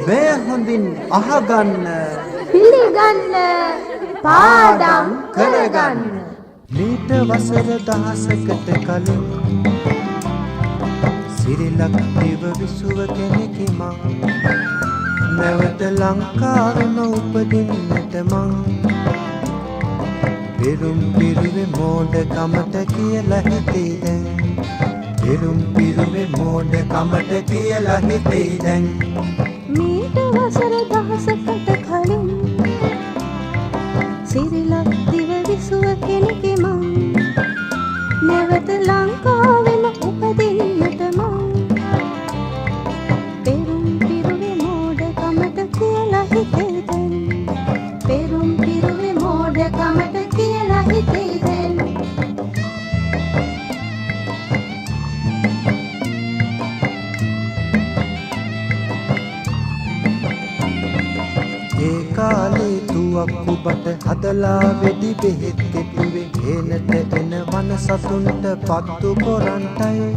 මේ හොඳින් අහගන්න පිළිගන්න පාඩම් කරගන්න. මීට වසර දහසකට කලින් සිරිලක් දිව විසුව කෙනෙකි මං. නැවත ලංකාවෙම උපදින්නට මං. පෙරුම් පිරුවේ මෝඩකමට කියලා හිතේ දැන්. පෙරුම් පිරුවේ මෝඩකමට කියලා හිතේ දැන්. මීට වසර දහසකට කලින් සිරිලක් දිව විසුව කෙනෙකි මං. නැවත ලංකාවෙම උපදින්නට මං. පෙරුම් පිරුවේ මෝඩකමට කියලා හිතේ දැන්. පෙරුම් පිරුවේ මෝඩකමට කියලා හිතේ දැන්. ඒ කාලේ තුවක්කු බට හදලා වෙඩි බෙහෙත් කෙටුවේ හේනට එන වන සතුන්ට පත්තු කොරන්ටයි.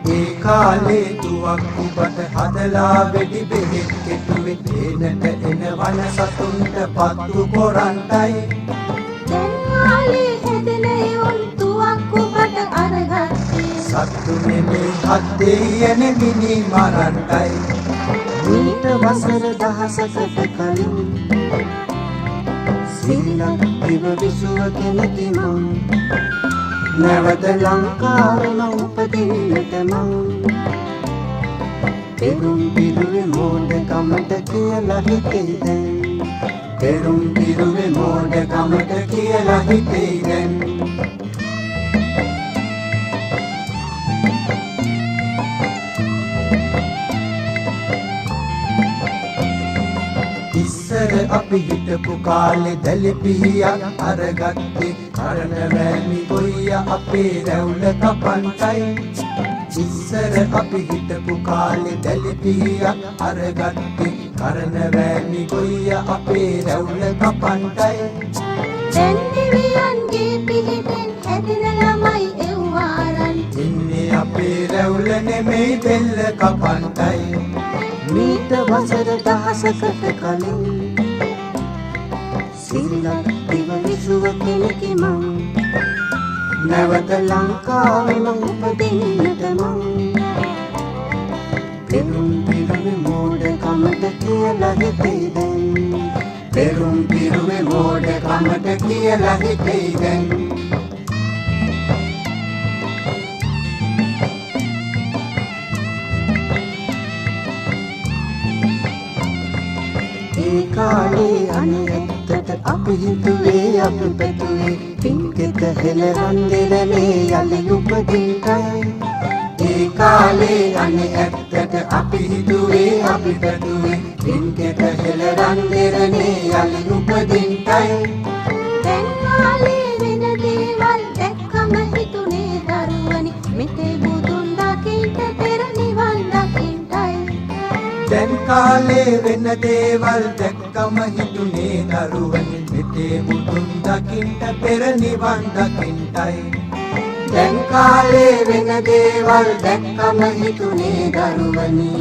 ඒ කාලේ තුවක්කු බට හදලා වෙඩි බෙහෙත් කෙටුවේ හේනට එන වන සතුන්ට පත්තු කොරන්ටයි. දැන් ආලේ හැදෙන එවුන් තුවක්කු බට අරගත්තේ. සත්තු නෙමේ හද්දේ යන මිනි මරන්ටයි. මීට වසර දහසකට කලින් සිරිලක් දිව විසුව කෙනෙකි මං. නැවත ලංකාවෙම උපදින්නට මං. පෙරුම් පිරුවේ මෝඩකමට කියලා හිතේ දැන්. පෙරුම් පිරුවේ මෝඩකමට කියලා හිතේ දැන්. ඉස්සර අපි හිටපු කාලේ දැලිපිහියක් අරගත්තේ කරණවැලි ගොයිය අපේ රැවුල කපන්ටයි. ඉස්සර අපි හිටපු කාලේ දැලිපිහියක් අරගත්තේ කරණවැලි ගොයිය අපේ රැවුල කපන්ටයි. දැන් දෙවියන්ගේ පිහිටෙන් හැදෙන ළමයි එව්වාරන්. ඉන්නේ අපේ රැවුල නෙමෙයි බෙල්ල කපන්ටයි. මීට වසර දහසකට කලින් සිරිලක් දිව විසුව කෙනෙකි මං. නැවත ලංකාවෙම උපදින්නට මං. පෙරුම් පිරුවේ මෝඩකමට කියලා හිතේ දැන්. පෙරුම් පිරුවේ මෝඩකමට කියලා හිතේ දැන්. ඒ කාලේ අනෙත්තට අපි හිතුවේ අපි පැතුවේ පින්කෙත හෙළරන් දෙරනේ යලි උපදින්ටයි. ඒ කාලේ අනෙත්තට අපි හිතුවේ අපි පැතුවේ පින්කෙත හෙළරන් දෙරනේ යලි උපදින්ටයි. දැන් කාලේ වෙන දේවල් දැක්කම හිතුනේ දරුවනි මෙතේ බුදුන් දකින්ට පෙර නිවන් දකින්ටයි. දැන් කාලේ වෙන දේවල් දැක්කම හිතුනේ දරුවනි මෙතේ බුදුන් දකින්ට පෙර නිවන් දකින්ටයි. දැන් කාලේ වෙන දේවල් දැක්කම හිතුනේ දරුවනි